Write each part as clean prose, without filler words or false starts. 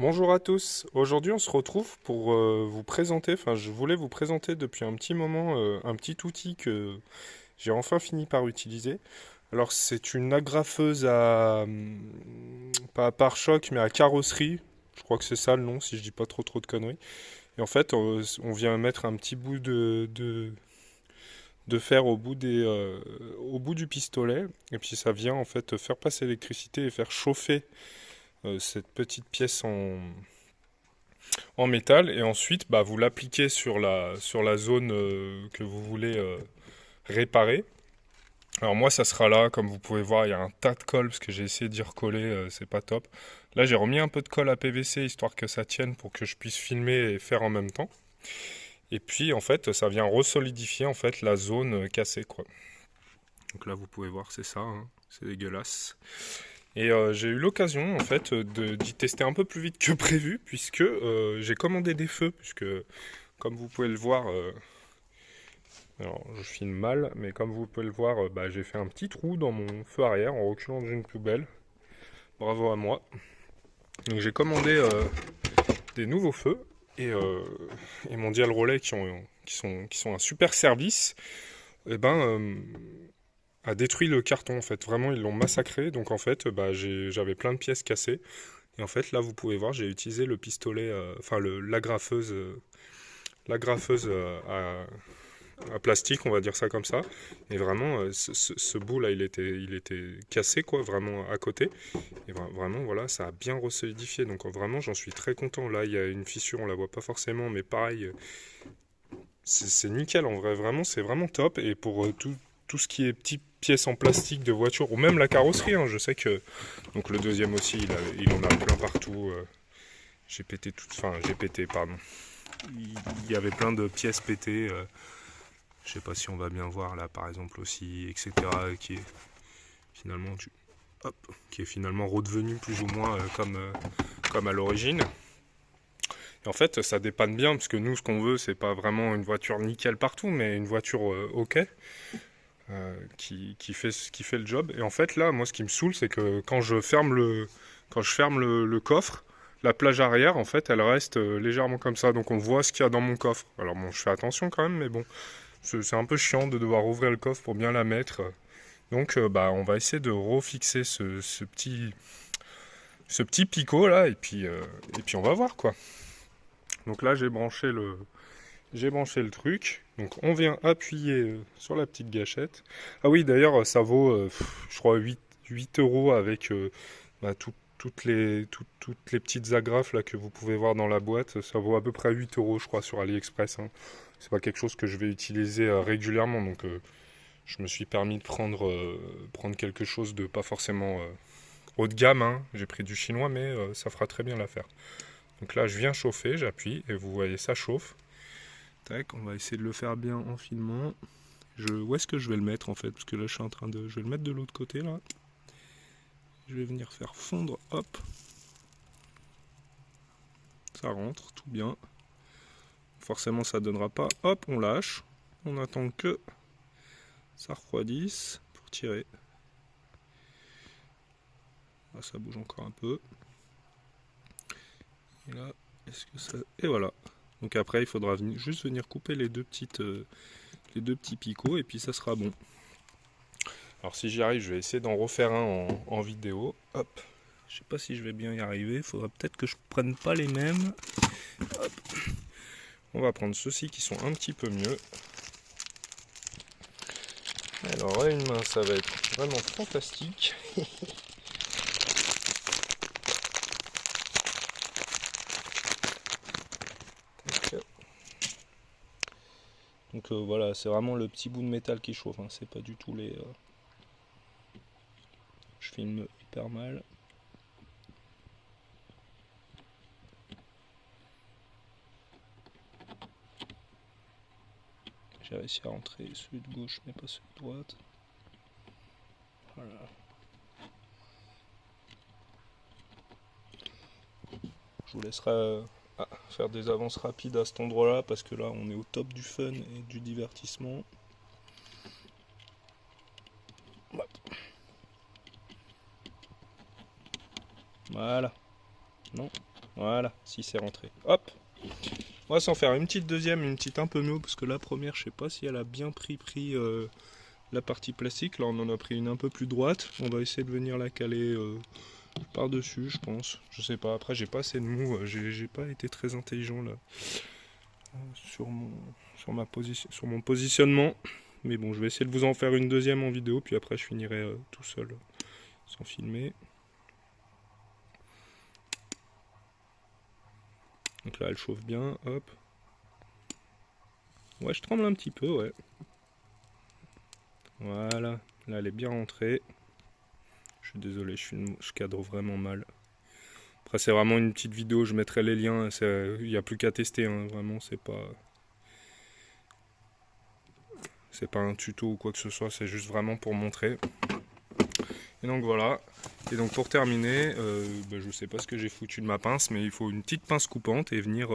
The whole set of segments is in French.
Bonjour à tous. Aujourd'hui, on se retrouve pour vous présenter, enfin, je voulais vous présenter depuis un petit moment un petit outil que j'ai enfin fini par utiliser. Alors, c'est une agrafeuse pas à pare-choc, mais à carrosserie. Je crois que c'est ça le nom, si je dis pas trop de conneries. Et en fait, on vient mettre un petit bout de fer au bout du pistolet, et puis ça vient en fait faire passer l'électricité et faire chauffer cette petite pièce en métal et ensuite bah, vous l'appliquez sur la zone que vous voulez réparer. Alors moi ça sera là, comme vous pouvez voir, il y a un tas de colle parce que j'ai essayé d'y recoller, c'est pas top. Là j'ai remis un peu de colle à PVC histoire que ça tienne pour que je puisse filmer et faire en même temps. Et puis en fait ça vient resolidifier en fait la zone cassée quoi. Donc là vous pouvez voir c'est ça, hein. C'est dégueulasse. Et j'ai eu l'occasion en fait d'y tester un peu plus vite que prévu puisque j'ai commandé des feux puisque comme vous pouvez le voir, alors je filme mal, mais comme vous pouvez le voir, bah, j'ai fait un petit trou dans mon feu arrière en reculant dans une poubelle. Bravo à moi. Donc j'ai commandé des nouveaux feux et Mondial Relais qui sont un super service, et ben a détruit le carton en fait. Vraiment ils l'ont massacré. Donc en fait bah, j'avais plein de pièces cassées. Et en fait là vous pouvez voir j'ai utilisé le pistolet, enfin l'agrafeuse à plastique, on va dire ça comme ça. Et vraiment, ce bout là, il était cassé, quoi, vraiment à côté. Et vraiment, voilà, ça a bien resolidifié. Donc vraiment, j'en suis très content. Là, il y a une fissure, on la voit pas forcément, mais pareil, c'est nickel en vrai. Vraiment, c'est vraiment top. Et pour tout ce qui est petites pièces en plastique de voiture, ou même la carrosserie, hein, je sais que. Donc le deuxième aussi, il en a plein partout. J'ai pété tout. Enfin, j'ai pété, pardon. Il y avait plein de pièces pétées. Je sais pas si on va bien voir là par exemple aussi, etc. qui est finalement hop, qui est finalement redevenu plus ou moins comme à l'origine. Et en fait ça dépanne bien parce que nous ce qu'on veut c'est pas vraiment une voiture nickel partout mais une voiture ok qui fait le job. Et en fait là moi ce qui me saoule c'est que quand je ferme le coffre, la plage arrière en fait elle reste légèrement comme ça donc on voit ce qu'il y a dans mon coffre. Alors bon je fais attention quand même mais bon c'est un peu chiant de devoir ouvrir le coffre pour bien la mettre. Donc bah, on va essayer de refixer ce petit picot là et puis on va voir quoi. Donc là j'ai branché le truc. Donc on vient appuyer sur la petite gâchette. Ah oui d'ailleurs ça vaut je crois 8 euros avec bah, toutes les petites agrafes là que vous pouvez voir dans la boîte. Ça vaut à peu près 8 euros je crois sur AliExpress, hein. C'est pas quelque chose que je vais utiliser régulièrement donc je me suis permis de prendre quelque chose de pas forcément haut de gamme, hein. J'ai pris du chinois, mais ça fera très bien l'affaire. Donc là, je viens chauffer, j'appuie, et vous voyez, ça chauffe. Tac, on va essayer de le faire bien en filmant. Où est-ce que je vais le mettre en fait? Parce que là, je suis en train de. Je vais le mettre de l'autre côté là. Je vais venir faire fondre, hop. Ça rentre, tout bien. Forcément, ça donnera pas. Hop, on lâche. On attend que ça refroidisse pour tirer. Là, ça bouge encore un peu. Et là, est-ce que ça... Et voilà. Donc après, il faudra juste venir couper les deux petits picots et puis ça sera bon. Alors si j'y arrive, je vais essayer d'en refaire un en vidéo. Hop. Je sais pas si je vais bien y arriver. Il faudra peut-être que je prenne pas les mêmes. Hop. On va prendre ceux-ci qui sont un petit peu mieux. Alors à une main, ça va être vraiment fantastique. Donc voilà, c'est vraiment le petit bout de métal qui chauffe, hein. C'est pas du tout les... Je filme hyper mal. J'ai réussi à rentrer celui de gauche mais pas celui de droite. Voilà. Je vous laisserai faire des avances rapides à cet endroit-là parce que là on est au top du fun et du divertissement. Voilà. Non, Voilà, si c'est rentré. Hop. On va s'en faire une petite deuxième, une petite un peu mieux, parce que la première, je sais pas si elle a bien pris la partie plastique. Là, on en a pris une un peu plus droite. On va essayer de venir la caler par-dessus, je pense. Je sais pas, après, j'ai pas assez de mou. J'ai pas été très intelligent là sur sur mon positionnement. Mais bon, je vais essayer de vous en faire une deuxième en vidéo, puis après, je finirai tout seul sans filmer. Donc là, elle chauffe bien, hop. Ouais, je tremble un petit peu, ouais. Voilà, là, elle est bien rentrée. Je suis désolé, je cadre vraiment mal. Après, c'est vraiment une petite vidéo, je mettrai les liens. Il n'y a plus qu'à tester, hein, vraiment, c'est pas un tuto ou quoi que ce soit, c'est juste vraiment pour montrer. Et donc voilà. Et donc pour terminer, je sais pas ce que j'ai foutu de ma pince, mais il faut une petite pince coupante et venir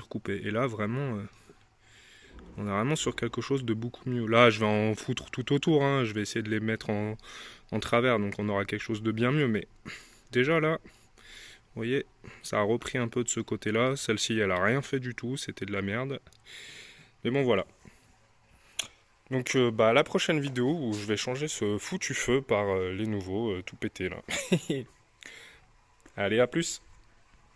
couper. Et là, vraiment, on est vraiment sur quelque chose de beaucoup mieux. Là, je vais en foutre tout autour, hein, je vais essayer de les mettre en travers, donc on aura quelque chose de bien mieux. Mais déjà là, vous voyez, ça a repris un peu de ce côté-là. Celle-ci, elle a rien fait du tout, c'était de la merde. Mais bon, voilà. Donc, à la prochaine vidéo où je vais changer ce foutu feu par les nouveaux tout pété là. Allez, à plus!